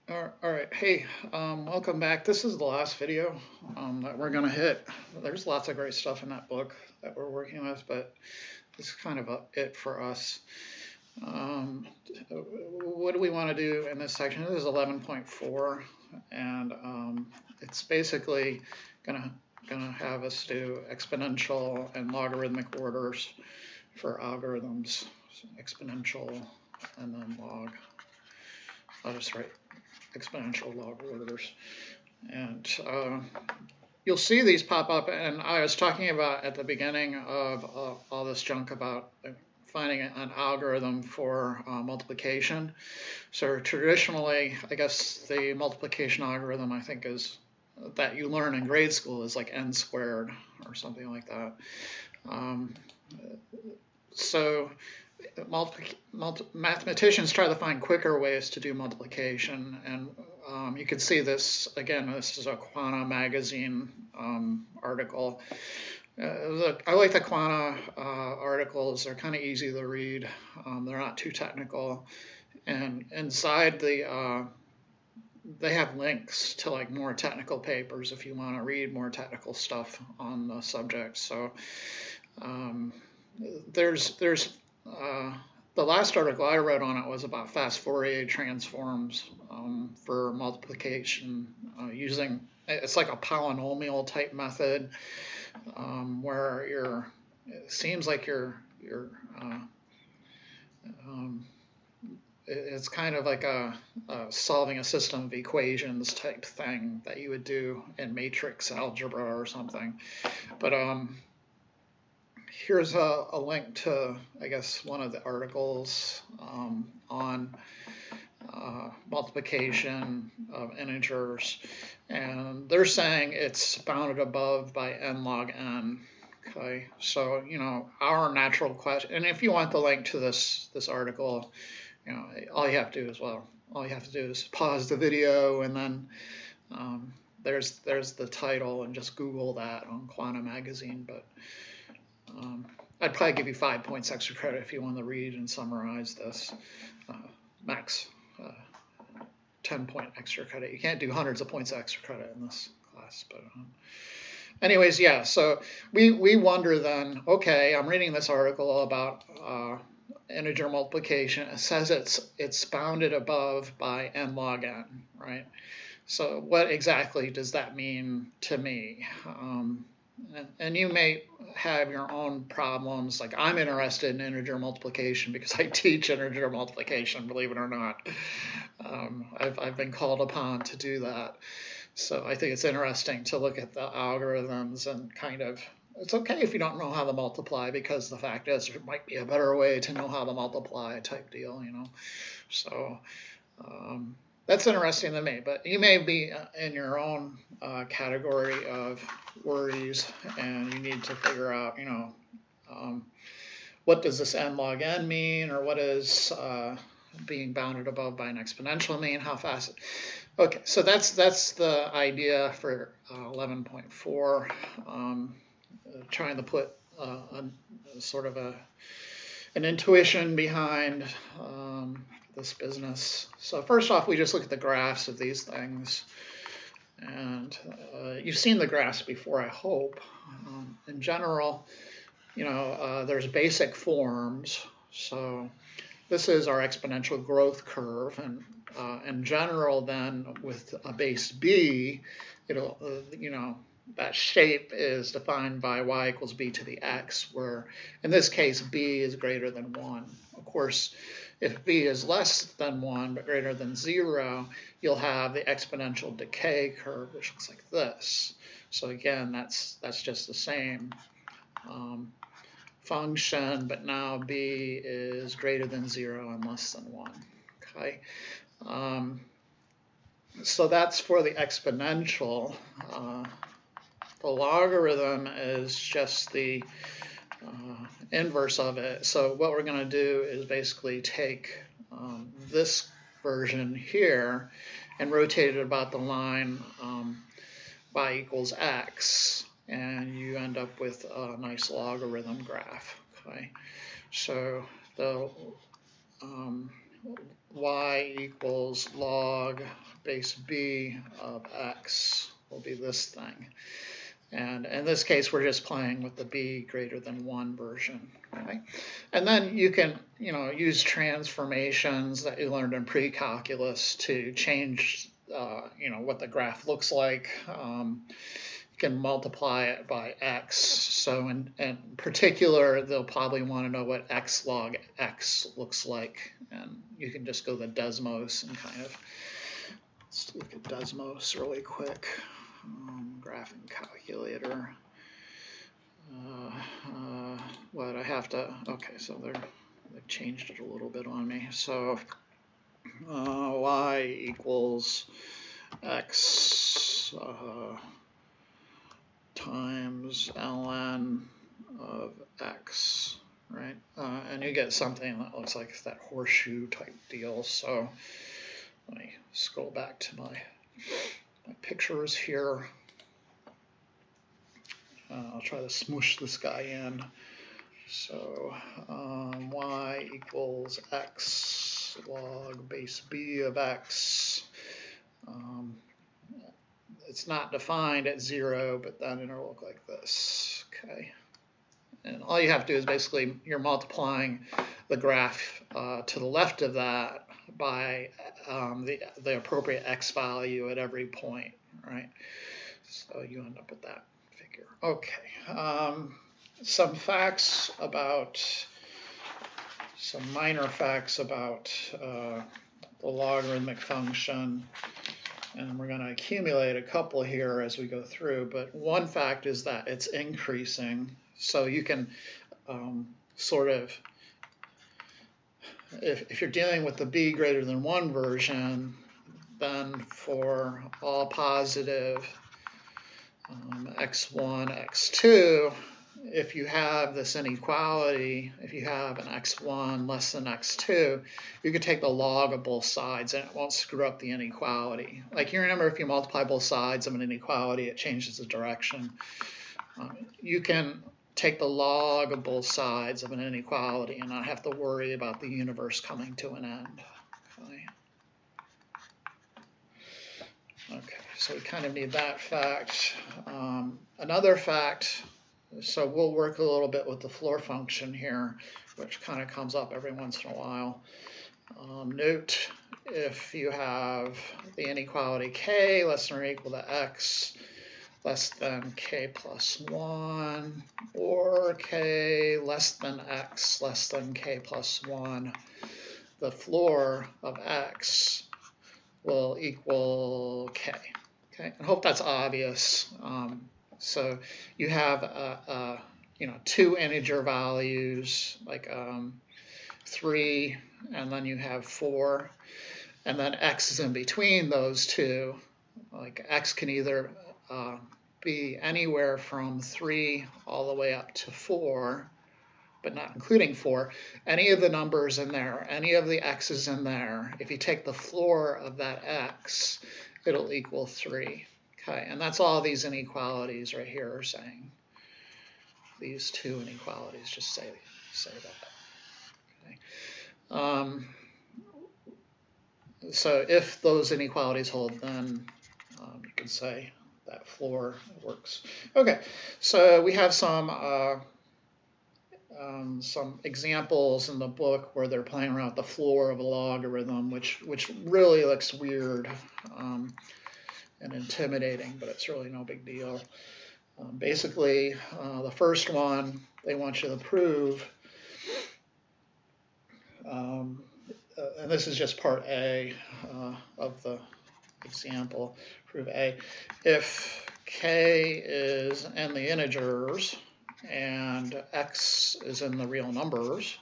All right, hey, welcome back. This is the last video that we're gonna hit. There's lots of great stuff in that book that we're working with, but it's kind of it for us. Um, what do we want to do in this section? This is 11.4, and it's basically gonna have us do exponential and logarithmic orders for algorithms. So exponential and then log. I'll just write exponential log orders. And you'll see these pop up, and I was talking about at the beginning of all this junk about finding an algorithm for multiplication. So traditionally, I guess the multiplication algorithm I think is that you learn in grade school is like n squared or something like that. Um, so mathematicians try to find quicker ways to do multiplication, and you can see this again. This is a Quanta magazine article. I like the Quanta articles. They're kind of easy to read. They're not too technical, and inside they have links to like more technical papers if you want to read more technical stuff on the subject. So there's the last article I wrote on it was about fast Fourier transforms for multiplication using, it's like a polynomial type method where it seems like it's kind of like a solving a system of equations type thing that you would do in matrix algebra or something. But here's a link to, I guess, one of the articles on multiplication of integers, and they're saying it's bounded above by n log n. Okay, so our natural question, and if you want the link to this article, all you have to do is pause the video, and then there's the title, and just Google that on Quanta magazine. But I'd probably give you 5 points extra credit if you want to read and summarize this. Max 10-point extra credit. You can't do hundreds of points extra credit in this class. But anyways, yeah, so we wonder then, okay, I'm reading this article about integer multiplication. It says it's bounded above by n log n, right? So what exactly does that mean to me? And you may have your own problems. Like, I'm interested in integer multiplication because I teach integer multiplication, believe it or not. I've been called upon to do that. So I think it's interesting to look at the algorithms and kind of, it's okay if you don't know how to multiply, because the fact is there might be a better way to know how to multiply type deal, So that's interesting to me, but you may be in your own category of worries, and you need to figure out, what does this n log n mean, or what does being bounded above by an exponential mean? How fast? Okay, so that's the idea for 11.4. Trying to put sort of an intuition behind this business. So first off, we just look at the graphs of these things. And you've seen the graphs before, I hope. In general, there's basic forms. So this is our exponential growth curve. And in general, then, with a base b, it'll, that shape is defined by y equals b to the x, where in this case b is greater than 1. Of course, if b is less than 1 but greater than 0, you'll have the exponential decay curve, which looks like this. So again, that's just the same function, but now b is greater than 0 and less than 1. Okay. So that's for the exponential. The logarithm is just the inverse of it. So what we're going to do is basically take this version here and rotate it about the line y equals x, and you end up with a nice logarithm graph. Okay, so y equals log base b of x will be this thing. And in this case, we're just playing with the b greater than 1 version. Okay? And then you can, use transformations that you learned in pre-calculus to change, what the graph looks like. You can multiply it by x. So in particular, they'll probably want to know what x log x looks like. And you can just go to the Desmos and kind of, let's look at Desmos really quick. Graphing calculator. What I have to, okay, so they've changed it a little bit on me. So y equals x times ln of x, right? And you get something that looks like that horseshoe type deal. So let me scroll back to my pictures here. I'll try to smoosh this guy in. So y equals x log base b of x. It's not defined at 0, but then it'll look like this. Okay. And all you have to do is basically you're multiplying the graph to the left of that by the appropriate x value at every point, right? So you end up with that figure. Okay. Some minor facts about the logarithmic function. And we're going to accumulate a couple here as we go through. But one fact is that it's increasing. So you can sort of, if you're dealing with the b greater than 1 version, then for all positive x1, x2, if you have this inequality, if you have an x1 less than x2, you can take the log of both sides and it won't screw up the inequality. Like you remember, if you multiply both sides of an inequality, it changes the direction. You can take the log of both sides of an inequality and not have to worry about the universe coming to an end. Okay, so we kind of need that fact. Another fact, so we'll work a little bit with the floor function here, which kind of comes up every once in a while. Note, if you have the inequality k less than or equal to x less than k plus 1, or k less than x less than k plus 1, the floor of x will equal k. Okay, I hope that's obvious. So you have two integer values like 3, and then you have 4, and then x is in between those two. Like x can either be anywhere from 3 all the way up to 4, but not including 4. Any of the numbers in there, any of the x's in there, if you take the floor of that x, it'll equal 3. Okay, and that's all these inequalities right here are saying. These two inequalities just say that. Okay. So if those inequalities hold, then you can say that floor works. Okay, so we have some examples in the book where they're playing around with the floor of a logarithm, which really looks weird and intimidating, but it's really no big deal. Basically, the first one, they want you to prove, and this is just part A of the example, prove A. If k is in the integers and x is in the real numbers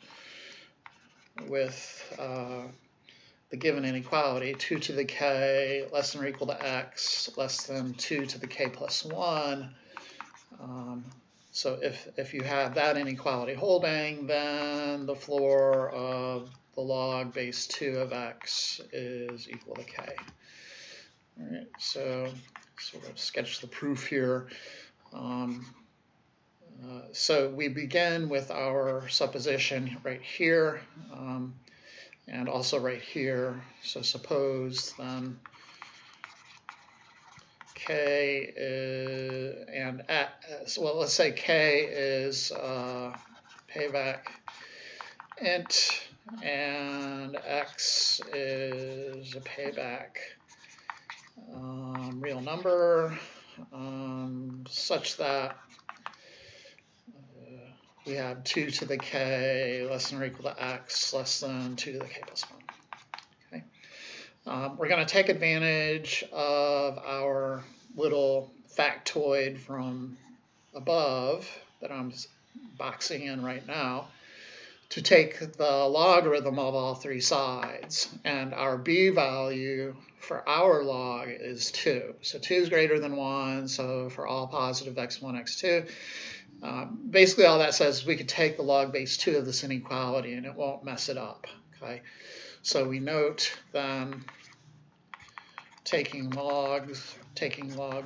with the given inequality, 2 to the k less than or equal to x less than 2 to the k plus 1. So if you have that inequality holding, then the floor of the log base 2 of x is equal to k. All right, so sort of sketch the proof here. So we begin with our supposition right here. and also right here. So suppose then k is, and well, let's say k is payback int, and x is a payback real number, such that we have 2 to the k less than or equal to x less than 2 to the k plus 1. Okay. We're going to take advantage of our little factoid from above that I'm boxing in right now to take the logarithm of all three sides. And our b value for our log is 2. So 2 is greater than 1, so for all positive x1, x2. Basically all that says is we could take the log base 2 of this inequality and it won't mess it up. Okay, so we note then taking log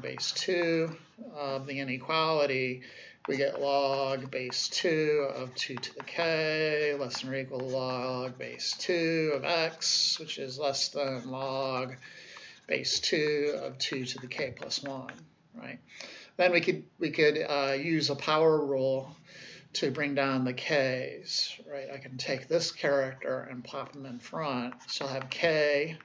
base 2 of the inequality, we get log base 2 of 2 to the k less than or equal to log base 2 of x, which is less than log base 2 of 2 to the k plus 1, right? Then we could use a power rule to bring down the k's, right? I can take this character and pop them in front. So I'll have k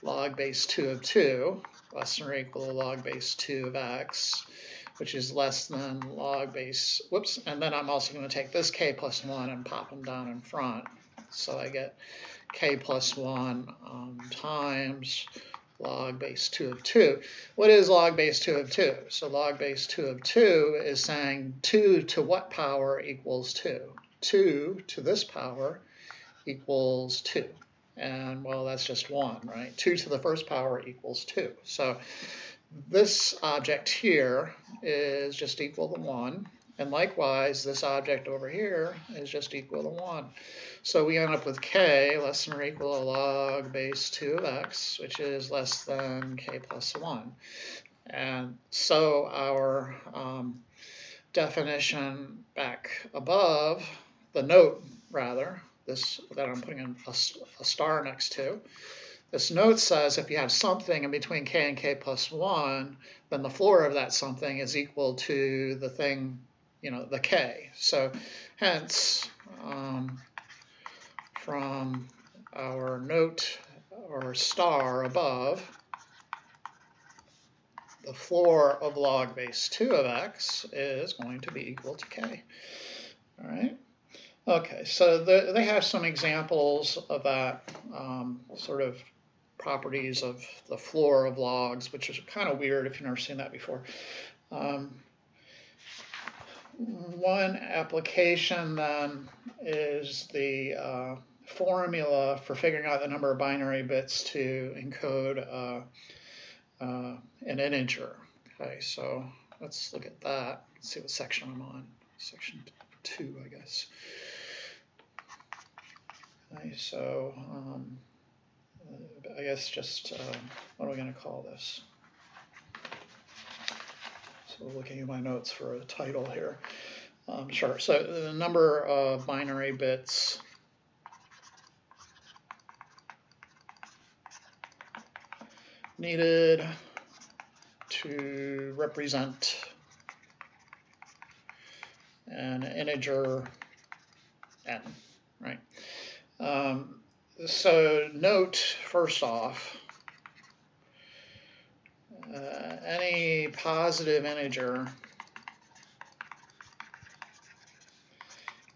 log base 2 of 2 less than or equal to log base 2 of x, which is less than log base, whoops, and then I'm also going to take this k plus 1 and pop them down in front. So I get k plus 1 times log base 2 of 2. What is log base 2 of 2? So log base 2 of 2 is saying 2 to what power equals 2? 2 to this power equals 2. And well, that's just 1, right? 2 to the first power equals 2. So this object here is just equal to 1. And likewise, this object over here is just equal to 1. So we end up with k less than or equal to log base 2 of x, which is less than k plus 1. And so our definition back above, the note rather, this that I'm putting in a star next to, this note says if you have something in between k and k plus 1, then the floor of that something is equal to the thing, you know, the k. So hence, from our note or star above, the floor of log base 2 of x is going to be equal to k. All right. Okay, so they have some examples of that sort of properties of the floor of logs, which is kind of weird if you've never seen that before. One application then is the formula for figuring out the number of binary bits to encode an integer. Okay, so let's look at that. Let's see what section I'm on. Section 2, I guess. Okay, so I guess just what are we going to call this? So looking at my notes for a title here. Sure, so the number of binary bits needed to represent an integer n, right? So note, first off, any positive integer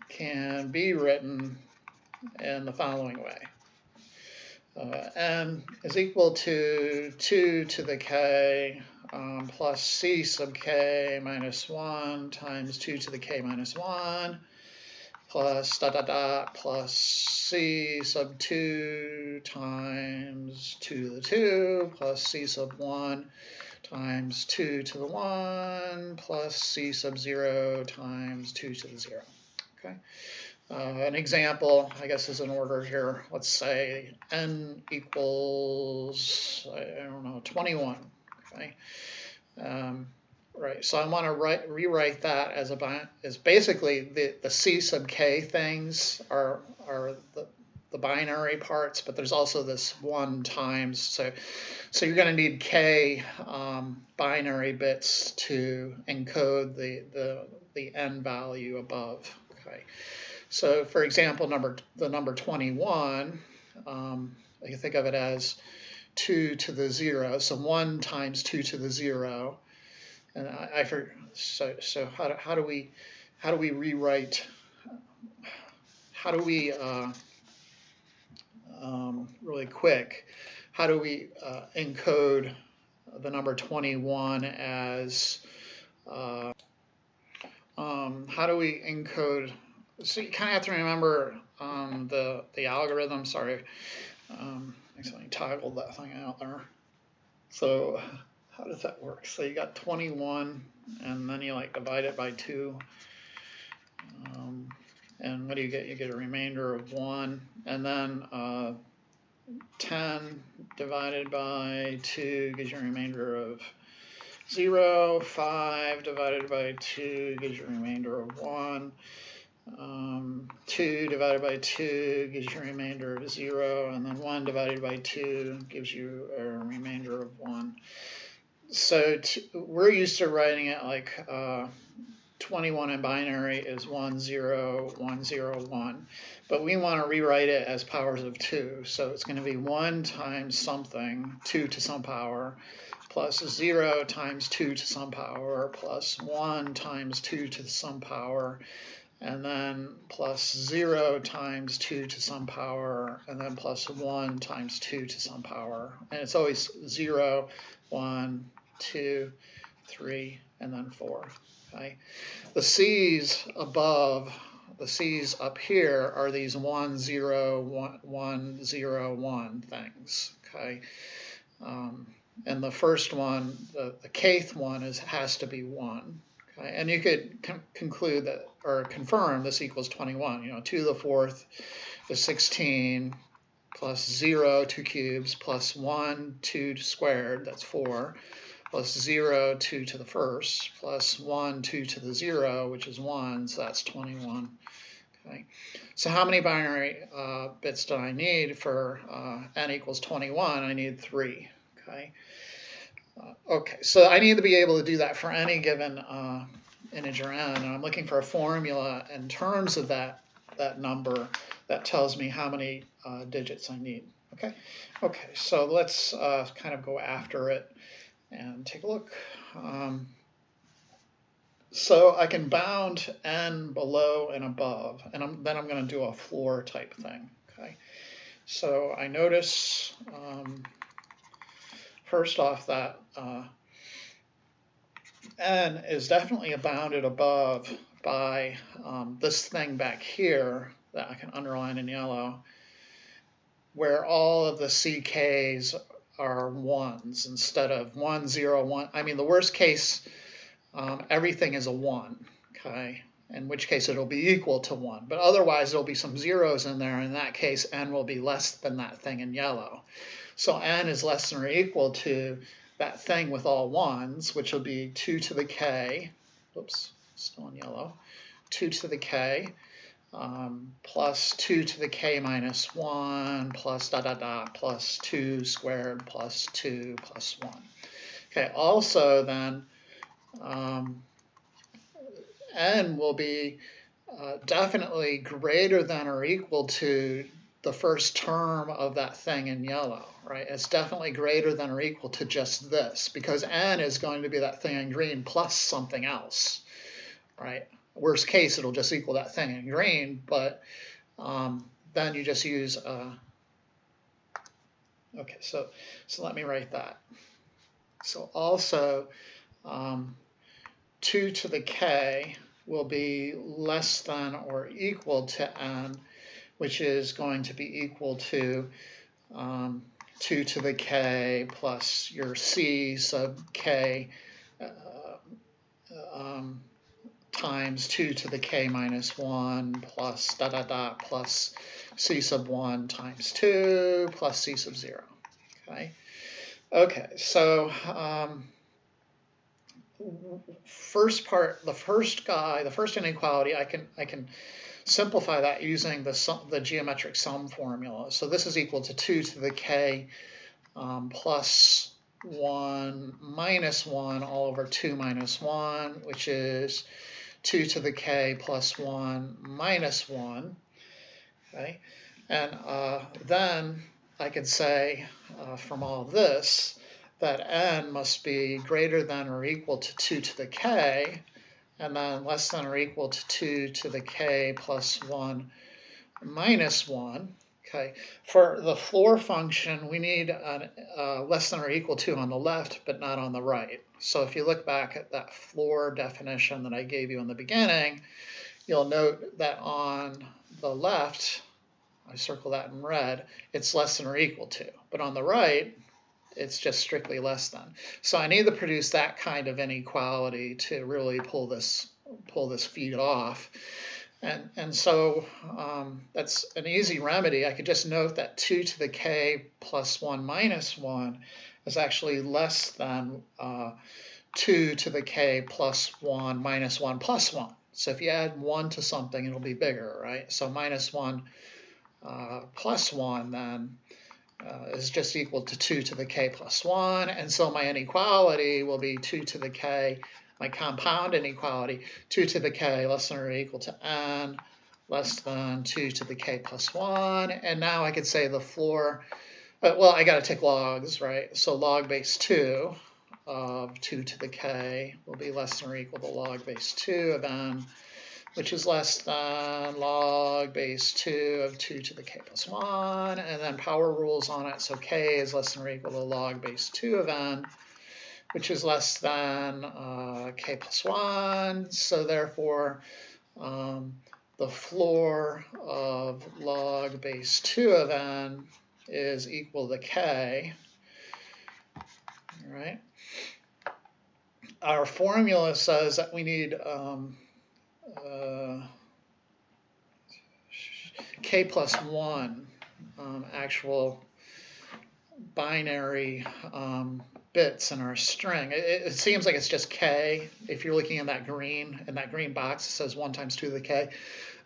can be written in the following way. N is equal to 2 to the k plus c sub k minus 1 times 2 to the k minus 1 plus dot dot dot plus c sub 2 times 2 to the 2 plus c sub 1 times 2 to the 1 plus c sub 0 times 2 to the 0. Okay. An example, I guess, is in order here. Let's say n equals, I don't know, 21. Okay. Right. So I want to rewrite that as basically the c sub k things are the binary parts, but there's also this 1 times. So you're going to need k binary bits to encode the n value above. Okay. So for example, the number 21, you can think of it as 2 to the 0. So 1 times 2 to the 0. And so how do we rewrite? How do we really quick? How do we encode the number 21 as? How do we encode? So you kind of have to remember the algorithm. Sorry, accidentally toggled that thing out there. So how does that work? So you got 21, and then you like divide it by 2. And what do you get? You get a remainder of 1. And then 10 divided by 2 gives you a remainder of 0. 5 divided by 2 gives you a remainder of 1. 2 divided by 2 gives you a remainder of 0. And then 1 divided by 2 gives you a remainder of 1. So we're used to writing it like 21 in binary is 1, 0, 1, 0, 1. But we want to rewrite it as powers of 2. So it's going to be 1 times something, 2 to some power, plus 0 times 2 to some power, plus 1 times 2 to some power, and then plus 0 times 2 to some power, and then plus 1 times 2 to some power. And it's always 0, 1, 2, 3, and then 4. Okay. The C's above, the C's up here are these 1, 0, 1, 1, 0, 1 things. Okay. And the first one, the kth one, has to be 1. Okay. And you could conclude that, or confirm this equals 21. 2 to the 4th is 16, plus 0, 2 cubes, plus 1, 2 squared, that's 4. Plus 0, 2 to the 1st, plus 1, 2 to the 0, which is 1, so that's 21. Okay. So how many binary bits do I need for n equals 21? I need 3. Okay. Okay, so I need to be able to do that for any given integer n, and I'm looking for a formula in terms of that number that tells me how many digits I need. Okay. Okay, so let's kind of go after it and take a look. So I can bound n below and above, and then I'm going to do a floor type thing. Okay. So I notice first off that n is definitely bounded above by this thing back here that I can underline in yellow, where all of the CKs are 1s instead of 1, 0, 1. I mean, the worst case, everything is a 1, okay? In which case it'll be equal to 1. But otherwise there'll be some zeros in there. In that case, n will be less than that thing in yellow. So n is less than or equal to that thing with all 1s, which will be 2 to the k, oops, still in yellow, 2 to the k, plus 2 to the k minus 1, plus dot, dot, dot, plus 2 squared, plus 2, plus 1. Okay, also then, n will be definitely greater than or equal to the first term of that thing in yellow, right? It's definitely greater than or equal to just this, because n is going to be that thing in green plus something else, right? Worst case, it'll just equal that thing in green, but then you just use, okay, so let me write that. So also, 2 to the k will be less than or equal to n, which is going to be equal to 2 to the k plus your c sub k times 2 to the k minus 1 plus dot, dot, dot, plus c sub 1 times 2 plus c sub 0. Okay. Okay, so first part, the first inequality, I can simplify that using the geometric sum formula. So this is equal to 2 to the k plus 1 minus 1 all over 2 minus 1, which is 2 to the k plus 1 minus 1. Okay, and then I could say from all this that n must be greater than or equal to 2 to the k, and then less than or equal to 2 to the k plus 1 minus 1. Okay, for the floor function, we need less than or equal to on the left, but not on the right. So if you look back at that floor definition that I gave you in the beginning, you'll note that on the left, I circle that in red, it's less than or equal to. But on the right, it's just strictly less than. So I need to produce that kind of inequality to really pull this feat off. And so that's an easy remedy. I could just note that 2 to the k plus 1 minus 1 is actually less than 2 to the k plus 1 minus 1 plus 1. So if you add 1 to something, it'll be bigger, right? So minus 1 plus 1 then is just equal to 2 to the k plus 1. And so my inequality will be 2 to the k, my compound inequality, 2 to the k less than or equal to n less than 2 to the k plus 1. And now I could say the floor, well, I got to take logs, right? So log base 2 of 2 to the k will be less than or equal to log base 2 of n, which is less than log base 2 of 2 to the k plus 1, and then power rules on it, so k is less than or equal to log base 2 of n, which is less than k plus 1, so therefore the floor of log base 2 of n is equal to k, all right? Our formula says that we need k plus 1 actual binary bits in our string. It seems like it's just k. If you're looking in that green box, it says 1 times 2 to the k.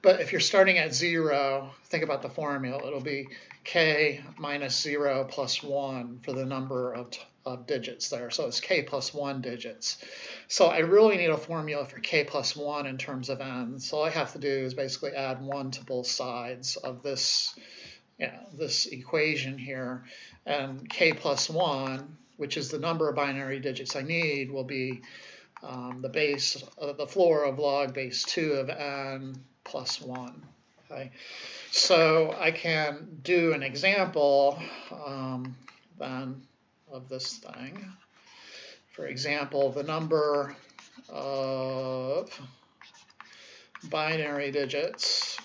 But if you're starting at 0, think about the formula. It'll be k minus 0 plus 1 for the number of digits there. So it's k plus 1 digits. So I really need a formula for k plus 1 in terms of n. So all I have to do is basically add 1 to both sides of this, this equation here. And k plus 1, which is the number of binary digits I need, will be the floor of log base 2 of n plus 1. Okay, so I can do an example then of this thing. For example, the number of binary digits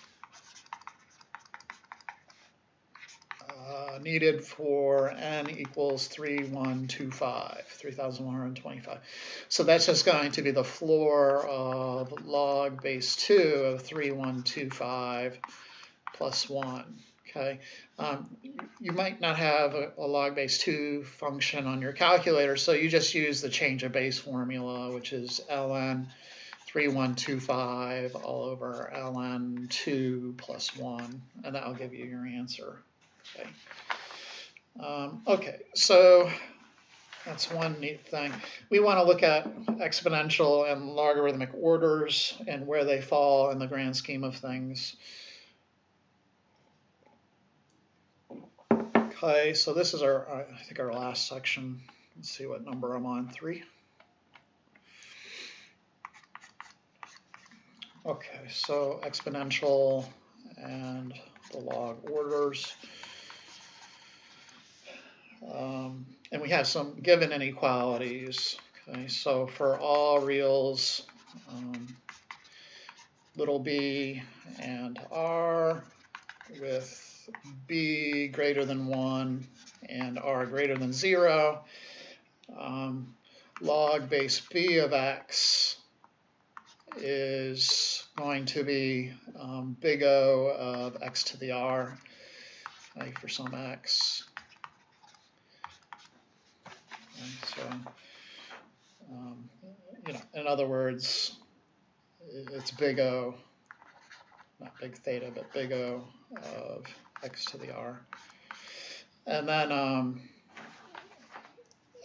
needed for n equals 3125. So that's just going to be the floor of log base 2 of 3125 plus 1. Okay, you might not have a log base 2 function on your calculator, so you just use the change of base formula, which is ln 3125 all over ln 2 plus 1, and that will give you your answer. Okay. Okay, so that's one neat thing. We want to look at exponential and logarithmic orders and where they fall in the grand scheme of things. Okay, so this is I think our last section. Let's see what number I'm on, 3. Okay, so exponential and the log orders. And we have some given inequalities. Okay, so for all reals, little b and r, with b greater than 1 and r greater than 0, log base b of x is going to be big O of x to the r, like for some x. So, in other words, it's big O, not big theta, but big O of x to the r. And then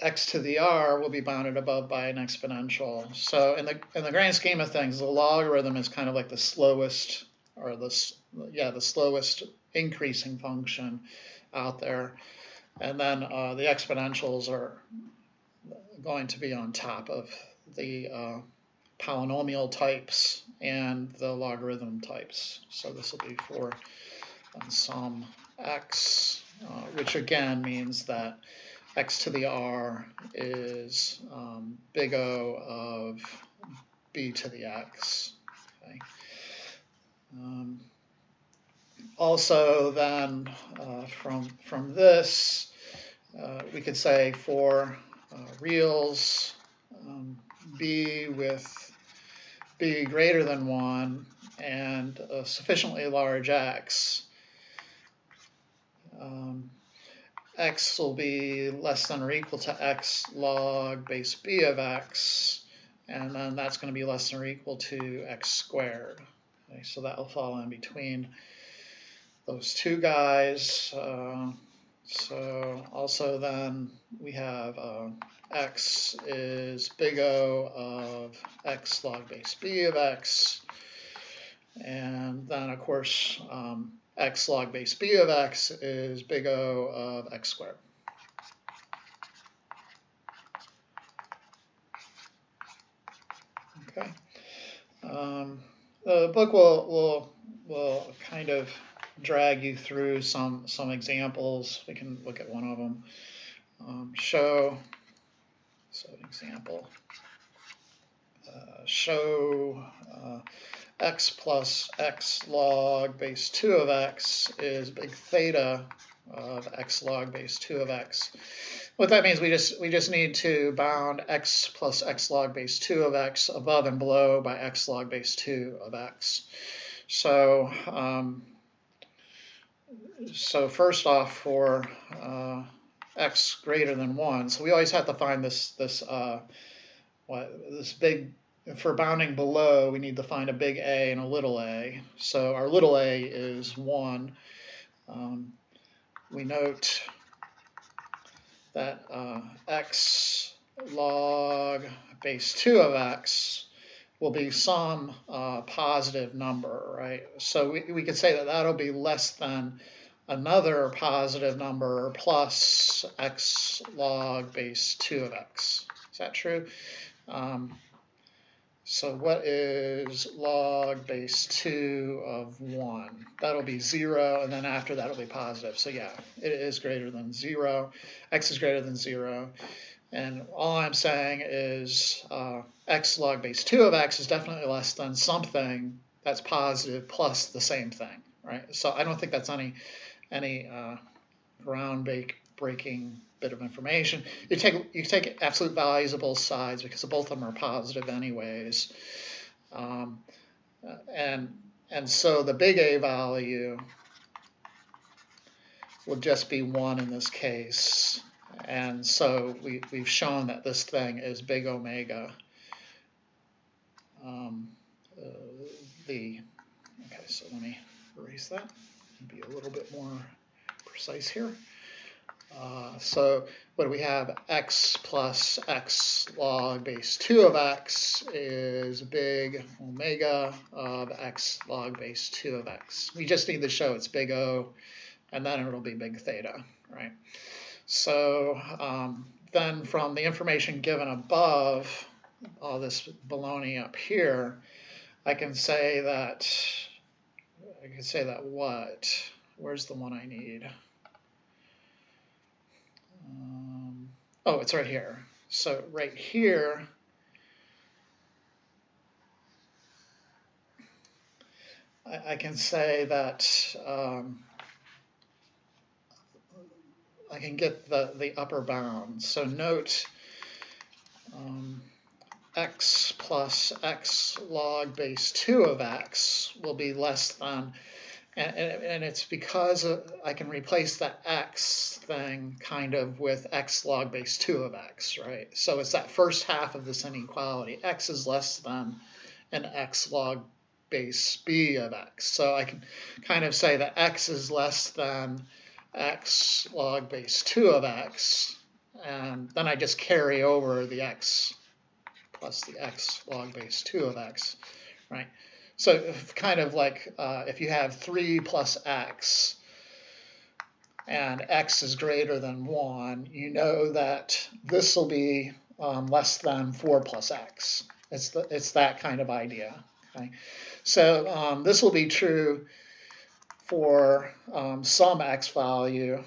x to the r will be bounded above by an exponential. So in the grand scheme of things, the logarithm is kind of like the slowest, or the slowest increasing function out there. And then the exponentials are going to be on top of the polynomial types and the logarithm types. So this will be for sum x, which again means that x to the r is big O of b to the x. Okay. Also then from this, we could say for reals b with b greater than 1 and a sufficiently large x, x will be less than or equal to x log base b of x, and then that's going to be less than or equal to x squared. Okay, so that will fall in between those two guys. So also then we have x is big O of x log base b of x, and then of course x log base b of x is big O of x squared. Okay. The book will kind of drag you through some examples. We can look at one of them. So an example. Show x plus x log base 2 of x is big theta of x log base 2 of x. What that means, we just need to bound x plus x log base 2 of x above and below by x log base 2 of x. So so first off, for x greater than 1, so we always have to find this big. For bounding below, we need to find a big A and a little a. So our little a is 1. We note that x log base 2 of x will be some positive number, right? So we could say that that'll be less than another positive number plus x log base 2 of x. Is that true? So what is log base 2 of 1? That'll be 0, and then after that it'll be positive. So yeah, it is greater than 0. X is greater than 0. And all I'm saying is x log base 2 of x is definitely less than something that's positive plus the same thing, right? So I don't think that's any ground-breaking bit of information. You take absolute values of both sides because both of them are positive anyways, and so the big A value would just be 1 in this case, and so we've shown that this thing is big omega. Okay, so let me erase that and be a little bit more precise here. So what do we have? X plus x log base 2 of x is big omega of x log base 2 of x. We just need to show it's big O, and then it'll be big theta, right? So then from the information given above, all this baloney up here, I can say that what? Where's the one I need? Oh, it's right here. So right here, I can say that I can get the upper bound. So note x plus x log base 2 of x will be less than, and it's because I can replace the x thing kind of with x log base 2 of x, right? So it's that first half of this inequality. X is less than an x log base b of x. So I can kind of say that x is less than x log base 2 of x, and then I just carry over the x plus the x log base 2 of x, right? So kind of like if you have 3 plus x, and x is greater than 1, you know that this will be less than 4 plus x. It's that kind of idea. Okay? So this will be true for some x value.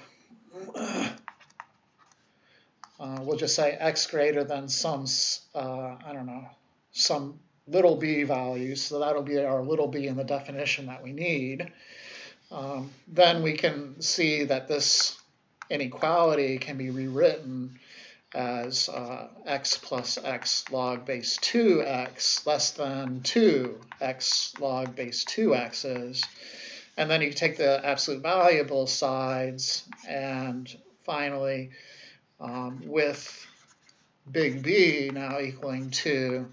We'll just say x greater than some, I don't know, some little b value. So that'll be our little b in the definition that we need. Then we can see that this inequality can be rewritten as x plus x log base 2x less than 2x log base 2x's. And then you take the absolute value of both sides, and finally, with big B now equaling 2,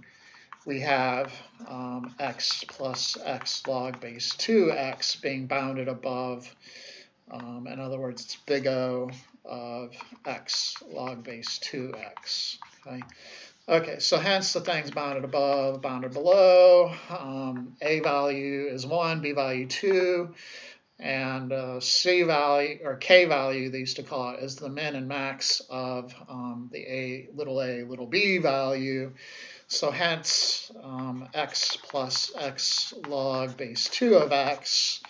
we have x plus x log base 2x being bounded above, in other words, it's big O of x log base 2x. Okay, so hence the things bounded above, bounded below. A value is 1, B value 2, and C value, or K value, they used to call it, is the min and max of the a little b value. So hence, x plus x log base 2 of x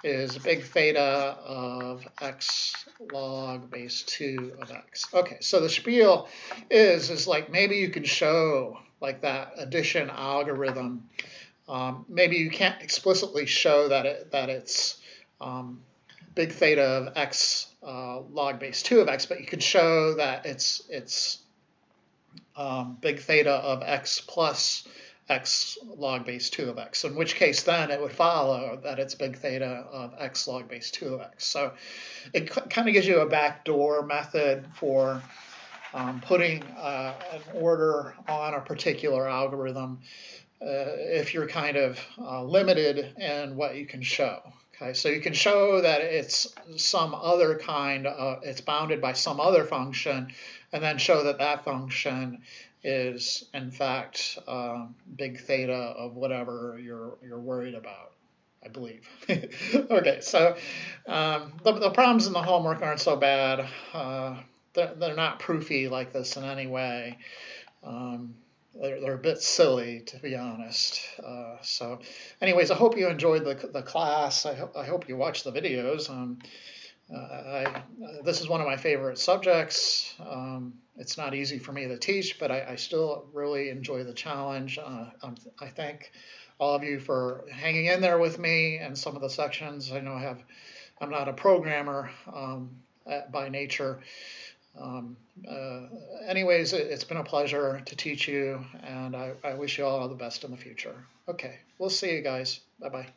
is big theta of x log base 2 of x. Okay, so the spiel is like maybe you can show like that addition algorithm. Maybe you can't explicitly show that it's big theta of x log base 2 of x, but you could show that it's big theta of x plus x log base 2 of x, in which case then it would follow that it's big theta of x log base 2 of x. So it kind of gives you a backdoor method for putting an order on a particular algorithm if you're kind of limited in what you can show. Okay, so you can show that it's some other kind of, it's bounded by some other function, and then show that that function is in fact big theta of whatever you're worried about, I believe. Okay, so the problems in the homework aren't so bad. They're not proofy like this in any way. They're a bit silly, to be honest. So anyways, I hope you enjoyed the class. I hope you watched the videos. This is one of my favorite subjects. It's not easy for me to teach, but I still really enjoy the challenge. I thank all of you for hanging in there with me in some of the sections. I know I'm not a programmer by nature. Anyways, it's been a pleasure to teach you, and I wish you all the best in the future. Okay, we'll see you guys. Bye-bye.